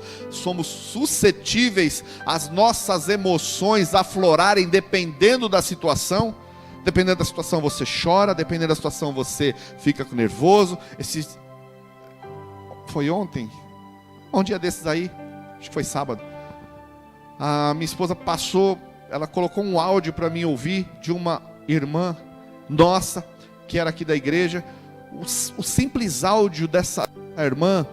suscetíveis às nossas emoções aflorarem dependendo da situação. Dependendo da situação você chora, dependendo da situação você fica nervoso. Foi ontem? Um dia desses aí, acho que foi sábado. A minha esposa ela colocou um áudio para mim ouvir de uma irmã nossa, que era aqui da igreja. O simples áudio dessa irmã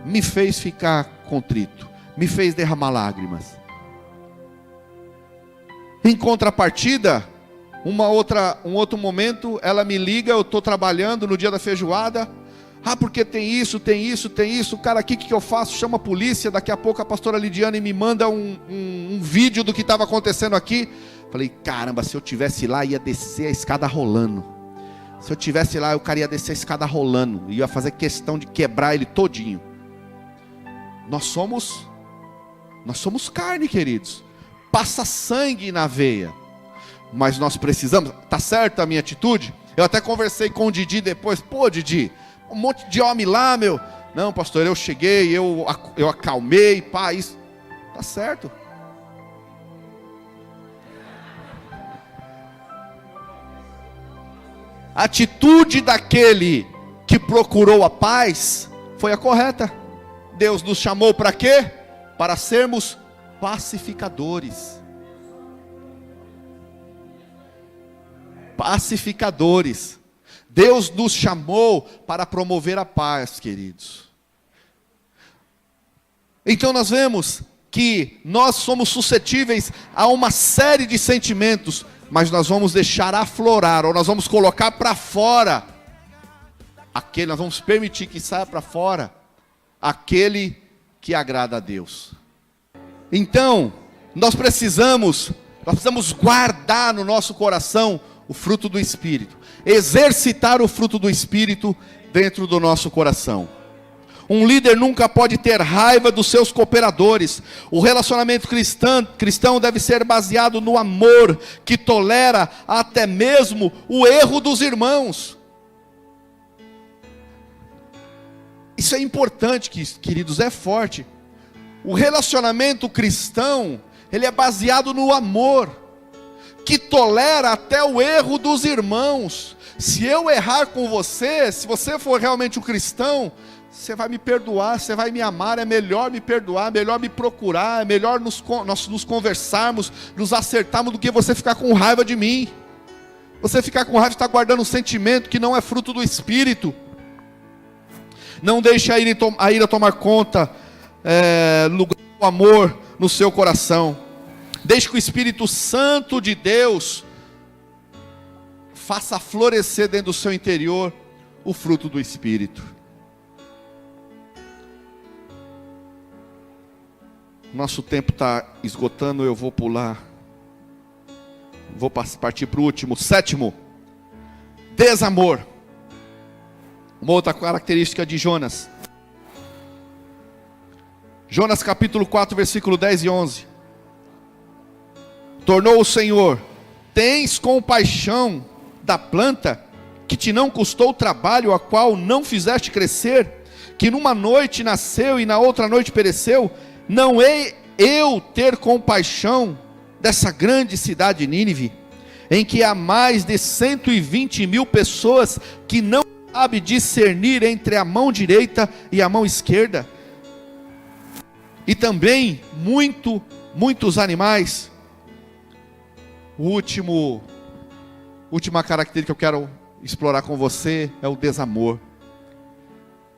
me fez ficar contrito, me fez derramar lágrimas. Em contrapartida, um outro momento, ela me liga, eu estou trabalhando no dia da feijoada. Porque tem isso. Cara, aqui o que eu faço? Chama a polícia. Daqui a pouco a pastora Lidiane me manda um vídeo do que estava acontecendo aqui. Falei, caramba, se eu tivesse lá, ia descer a escada rolando. Se eu tivesse lá, o cara ia descer a escada rolando, ia fazer questão de quebrar ele todinho. Nós somos carne, queridos. Passa sangue na veia. Mas nós precisamos, tá certo a minha atitude? Eu até conversei com o Didi depois. Pô, Didi, um monte de homem lá, meu. Não, pastor, eu cheguei, eu acalmei, pá, isso. Tá certo. A atitude daquele que procurou a paz foi a correta. Deus nos chamou para quê? Para sermos pacificadores. Pacificadores. Deus nos chamou para promover a paz, queridos. Então nós vemos que nós somos suscetíveis a uma série de sentimentos, mas nós vamos deixar aflorar, ou nós vamos colocar para fora nós vamos permitir que saia para fora aquele que agrada a Deus. Então, nós precisamos guardar no nosso coração o fruto do Espírito, exercitar o fruto do Espírito dentro do nosso coração. Um líder nunca pode ter raiva dos seus cooperadores. O relacionamento cristão deve ser baseado no amor, que tolera até mesmo o erro dos irmãos. Isso é importante, queridos, é forte. O relacionamento cristão, ele é baseado no amor, que tolera até o erro dos irmãos. Se eu errar com você, se você for realmente um cristão, você vai me perdoar, você vai me amar, é melhor me perdoar, é melhor me procurar, é melhor nós nos conversarmos, nos acertarmos, do que você ficar com raiva de mim. Você ficar com raiva, está guardando um sentimento que não é fruto do Espírito. Não deixe a ira tomar conta do amor no seu coração. Deixe que o Espírito Santo de Deus faça florescer dentro do seu interior o fruto do Espírito. Nosso tempo está esgotando, eu vou pular. Vou partir para o último, sétimo. Desamor. Uma outra característica de Jonas. Jonas capítulo 4, versículo 10 e 11. Tornou o Senhor: tens compaixão da planta, que te não custou trabalho, a qual não fizeste crescer, que numa noite nasceu e na outra noite pereceu? Não hei eu ter compaixão dessa grande cidade de Nínive, em que há mais de 120 mil pessoas que não sabem discernir entre a mão direita e a mão esquerda, e também muitos animais. Última característica que eu quero explorar com você é o desamor.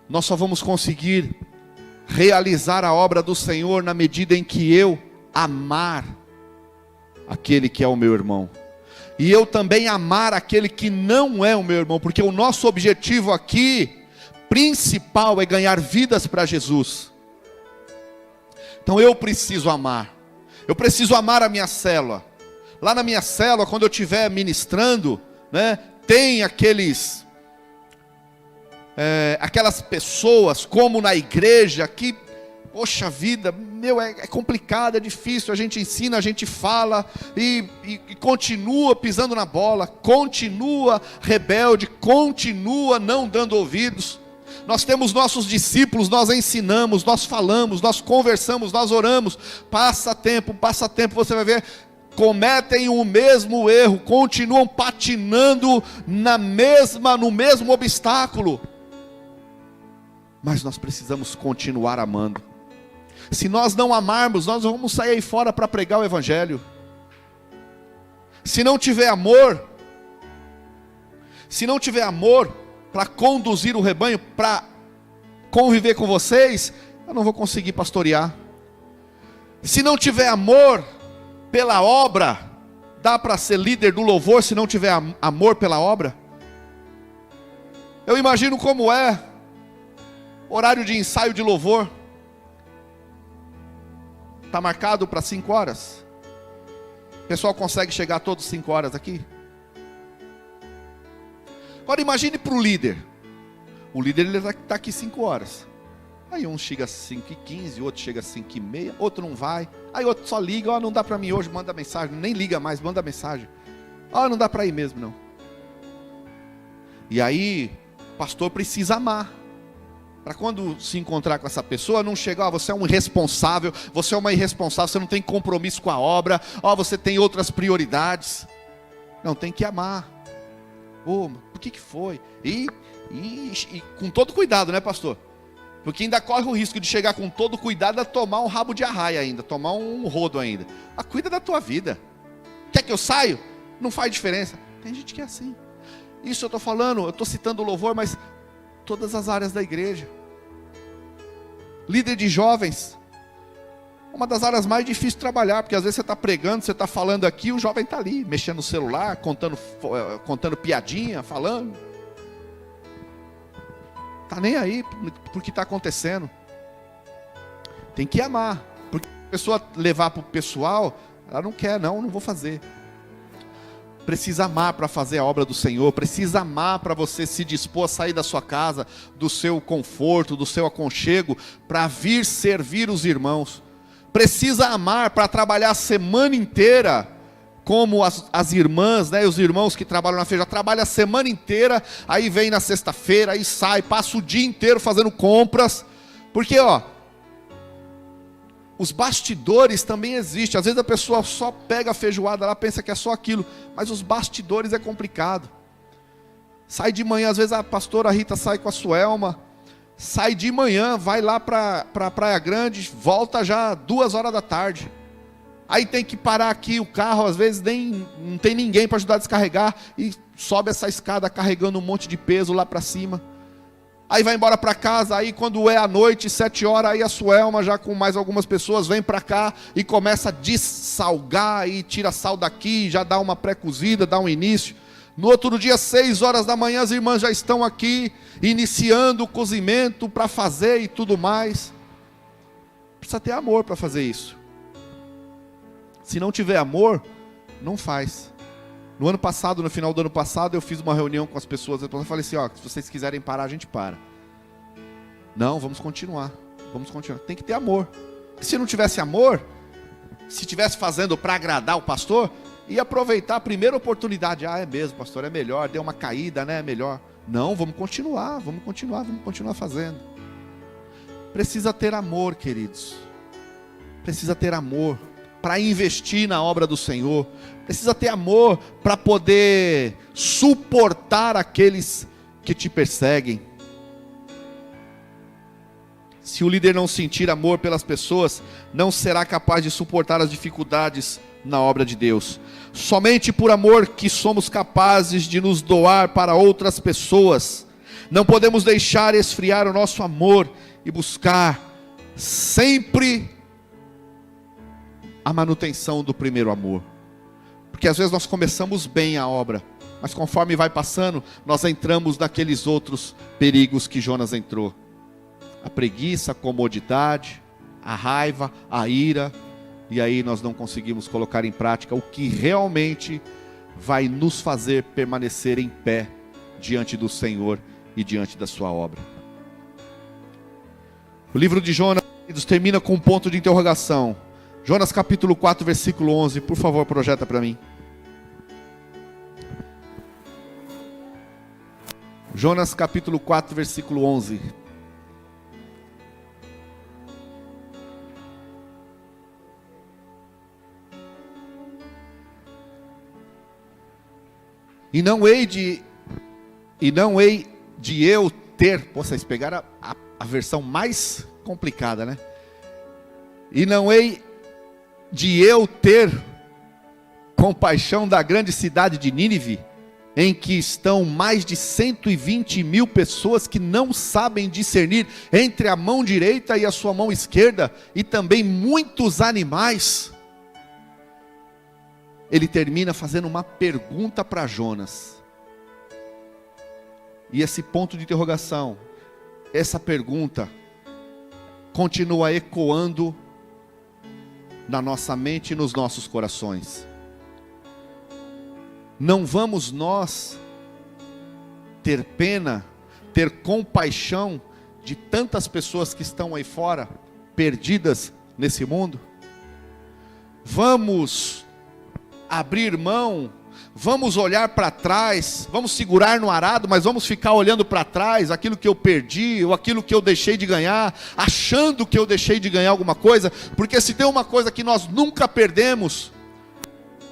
Nós só vamos conseguir realizar a obra do Senhor na medida em que eu amar aquele que é o meu irmão, e eu também amar aquele que não é o meu irmão, porque o nosso objetivo aqui principal é ganhar vidas para Jesus. Então eu preciso amar a minha célula. Lá na minha célula, quando eu estiver ministrando, tem aquelas pessoas, como na igreja, que, poxa vida, é complicado, é difícil, a gente ensina, a gente fala, e continua pisando na bola, continua rebelde, continua não dando ouvidos. Nós temos nossos discípulos, nós ensinamos, nós falamos, nós conversamos, nós oramos, passa tempo, você vai ver, cometem o mesmo erro, continuam patinando no mesmo obstáculo. Mas nós precisamos continuar amando. Se nós não amarmos, nós vamos sair aí fora para pregar o Evangelho. Se não tiver amor para conduzir o rebanho, para conviver com vocês, eu não vou conseguir pastorear. Se não tiver amor pela obra, dá para ser líder do louvor se não tiver amor pela obra? Eu imagino como é horário de ensaio de louvor. Está marcado para 5 horas. O pessoal consegue chegar todos 5 horas aqui? Agora imagine para o líder. O líder está aqui 5 horas. Aí um chega às 5h15, outro chega às 5h30, outro não vai. Aí outro só liga: não dá para mim hoje, manda mensagem. Nem liga mais, manda mensagem. Não dá para ir mesmo não. E aí o pastor precisa amar, para quando se encontrar com essa pessoa, não chegar: você é um irresponsável, você é uma irresponsável, você não tem compromisso com a obra, você tem outras prioridades. Não, tem que amar. Por que foi? E com todo cuidado, né, pastor? Porque ainda corre o risco de chegar com todo cuidado a tomar um rabo de arraia ainda, tomar um rodo ainda. Cuida da tua vida. Quer que eu saio? Não faz diferença. Tem gente que é assim. Isso eu estou falando, eu estou citando o louvor, mas todas as áreas da igreja. Líder de jovens, uma das áreas mais difíceis de trabalhar, porque às vezes você está pregando, você está falando aqui, o jovem está ali, mexendo no celular, contando piadinha, falando. Está nem aí por que está acontecendo. Tem que amar, porque a pessoa levar para o pessoal, ela não quer, não vou fazer. Precisa amar para fazer a obra do Senhor, precisa amar para você se dispor a sair da sua casa, do seu conforto, do seu aconchego, para vir servir os irmãos. Precisa amar para trabalhar a semana inteira, como as irmãs, os irmãos que trabalham na feira, trabalham a semana inteira, aí vem na sexta-feira, aí sai, passa o dia inteiro fazendo compras, porque Os bastidores também existem. Às vezes a pessoa só pega a feijoada lá, pensa que é só aquilo, mas os bastidores é complicado. Sai de manhã, às vezes a pastora Rita sai com a Suelma, sai de manhã, vai lá para Praia Grande, volta já 2 horas da tarde. Aí tem que parar aqui o carro, às vezes não tem ninguém para ajudar a descarregar, e sobe essa escada carregando um monte de peso lá para cima. Aí vai embora para casa, aí quando é à noite, 7 horas, aí a Suelma já com mais algumas pessoas vem para cá e começa a dessalgar, e tira sal daqui, já dá uma pré-cozida, dá um início. No outro dia, 6 horas da manhã, as irmãs já estão aqui, iniciando o cozimento para fazer e tudo mais. Precisa ter amor para fazer isso. Se não tiver amor, não faz. No ano passado, no final do ano passado, eu fiz uma reunião com as pessoas. Eu falei assim, ó, se vocês quiserem parar, a gente para. Não, vamos continuar. Vamos continuar. Tem que ter amor. Se não tivesse amor, se estivesse fazendo para agradar o pastor, ia aproveitar a primeira oportunidade. Ah, é mesmo, pastor, é melhor, deu uma caída, né? É melhor. Não, vamos continuar fazendo. Precisa ter amor, queridos. Precisa ter amor para investir na obra do Senhor. Precisa ter amor para poder suportar aqueles que te perseguem. Se o líder não sentir amor pelas pessoas, não será capaz de suportar as dificuldades na obra de Deus. Somente por amor que somos capazes de nos doar para outras pessoas. Não podemos deixar esfriar o nosso amor e buscar sempre a manutenção do primeiro amor. Porque às vezes nós começamos bem a obra, mas conforme vai passando, nós entramos naqueles outros perigos que Jonas entrou. A preguiça, a comodidade, a raiva, a ira, e aí nós não conseguimos colocar em prática o que realmente vai nos fazer permanecer em pé diante do Senhor e diante da sua obra. O livro de Jonas termina com um ponto de interrogação. Jonas capítulo 4, versículo 11, por favor, projeta para mim. Jonas capítulo 4, versículo 11. E não hei de eu ter, vocês pegaram a versão mais complicada, né? E não hei de eu ter compaixão da grande cidade de Nínive, em que estão mais de 120 mil pessoas que não sabem discernir entre a mão direita e a sua mão esquerda, e também muitos animais. Ele termina fazendo uma pergunta para Jonas. E esse ponto de interrogação, essa pergunta, continua ecoando na nossa mente e nos nossos corações. Não vamos nós ter pena, ter compaixão de tantas pessoas que estão aí fora, perdidas nesse mundo? Vamos abrir mão, vamos olhar para trás, vamos segurar no arado, mas vamos ficar olhando para trás, aquilo que eu perdi, ou aquilo que eu deixei de ganhar, achando que eu deixei de ganhar alguma coisa, porque se tem uma coisa que nós nunca perdemos,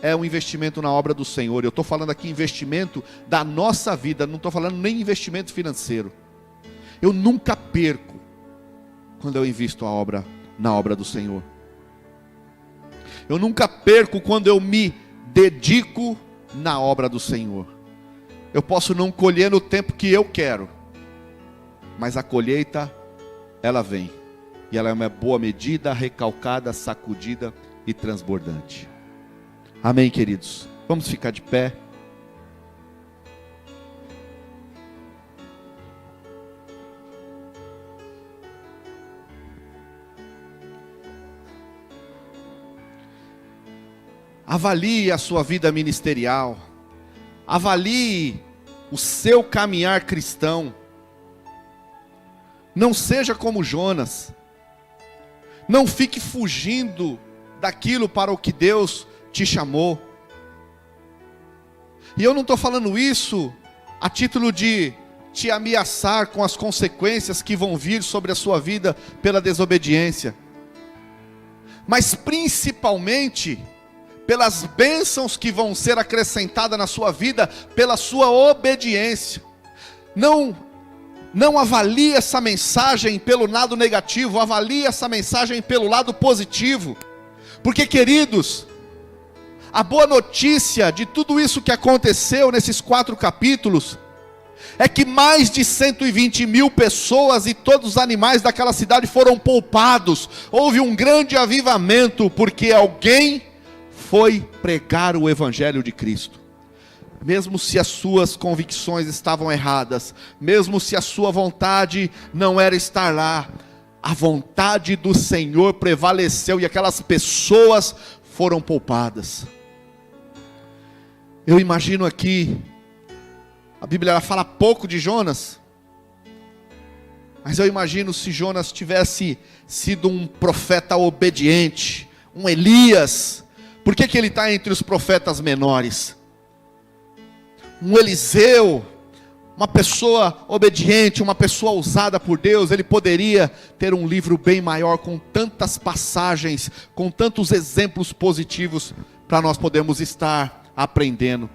é o investimento na obra do Senhor. Eu estou falando aqui investimento da nossa vida, não estou falando nem investimento financeiro. Eu nunca perco quando eu invisto na obra do Senhor. Eu nunca perco quando eu me dedico na obra do Senhor. Eu posso não colher no tempo que eu quero, mas a colheita, ela vem, e ela é uma boa medida, recalcada, sacudida e transbordante. Amém, queridos? Vamos ficar de pé. Avalie a sua vida ministerial. Avalie o seu caminhar cristão. Não seja como Jonas. Não fique fugindo daquilo para o que Deus te chamou. E eu não estou falando isso a título de te ameaçar com as consequências que vão vir sobre a sua vida pela desobediência. mas principalmente pelas bênçãos que vão ser acrescentadas na sua vida, pela sua obediência. Não avalie essa mensagem pelo lado negativo, avalie essa mensagem pelo lado positivo. Porque, queridos, a boa notícia de tudo isso que aconteceu nesses 4 capítulos, é que mais de 120 mil pessoas e todos os animais daquela cidade foram poupados. Houve um grande avivamento, porque alguém foi pregar o Evangelho de Cristo. Mesmo se as suas convicções estavam erradas, mesmo se a sua vontade não era estar lá, a vontade do Senhor prevaleceu e aquelas pessoas foram poupadas. Eu imagino aqui, a Bíblia ela fala pouco de Jonas, mas eu imagino se Jonas tivesse sido um profeta obediente, um Elias. Por que ele está entre os profetas menores? Um Eliseu, uma pessoa obediente, uma pessoa usada por Deus, ele poderia ter um livro bem maior, com tantas passagens, com tantos exemplos positivos, para nós podermos estar aprendendo.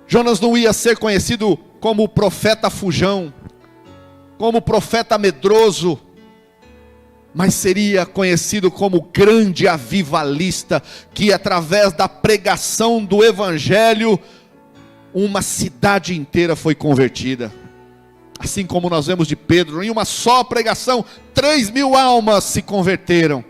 Jonas não ia ser conhecido como profeta fujão, como profeta medroso, mas seria conhecido como grande avivalista, que através da pregação do Evangelho, uma cidade inteira foi convertida. Assim como nós vemos de Pedro, em uma só pregação, 3.000 almas se converteram.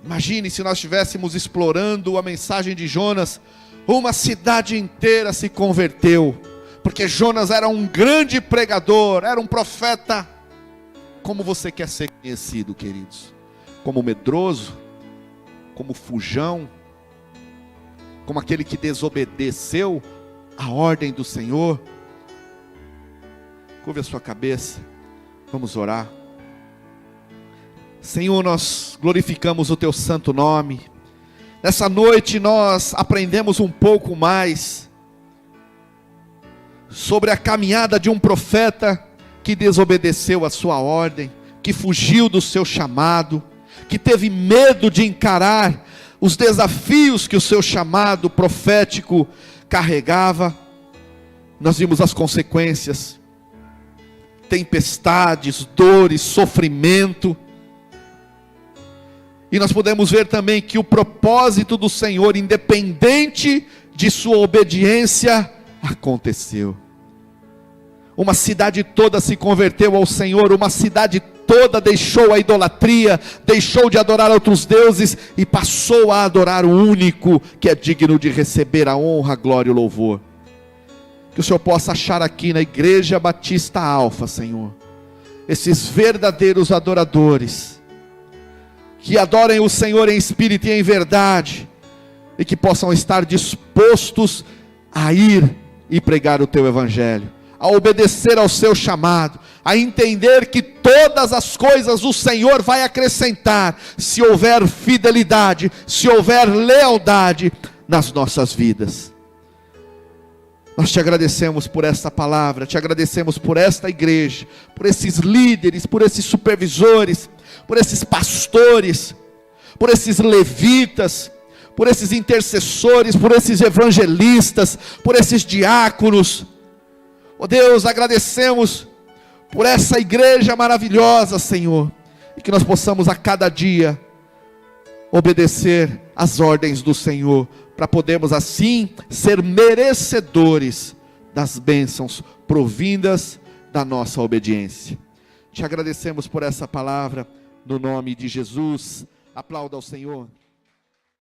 Imagine se nós estivéssemos explorando a mensagem de Jonas, uma cidade inteira se converteu, porque Jonas era um grande pregador, era um profeta. Como você quer ser conhecido, queridos? Como medroso? Como fujão? Como aquele que desobedeceu a ordem do Senhor? Curve a sua cabeça, vamos orar. Senhor, nós glorificamos o teu santo nome. Nessa noite nós aprendemos um pouco mais sobre a caminhada de um profeta que desobedeceu a sua ordem, que fugiu do seu chamado, que teve medo de encarar os desafios que o seu chamado profético carregava. Nós vimos as consequências, tempestades, dores, sofrimento. E nós podemos ver também que o propósito do Senhor, independente de sua obediência, aconteceu. Uma cidade toda se converteu ao Senhor, uma cidade toda deixou a idolatria, deixou de adorar outros deuses e passou a adorar o único que é digno de receber a honra, a glória e o louvor. Que o Senhor possa achar aqui na Igreja Batista Alfa, Senhor, esses verdadeiros adoradores, que adorem o Senhor em espírito e em verdade, e que possam estar dispostos a ir e pregar o teu Evangelho, a obedecer ao seu chamado, a entender que todas as coisas o Senhor vai acrescentar, se houver fidelidade, se houver lealdade nas nossas vidas. Nós te agradecemos por esta palavra, te agradecemos por esta igreja, por esses líderes, por esses supervisores, por esses pastores, por esses levitas, por esses intercessores, por esses evangelistas, por esses diáconos. Ó Deus, agradecemos por essa igreja maravilhosa, Senhor, e que nós possamos a cada dia obedecer às ordens do Senhor, para podermos assim ser merecedores das bênçãos provindas da nossa obediência. Te agradecemos por essa palavra, no nome de Jesus. Aplauda ao Senhor.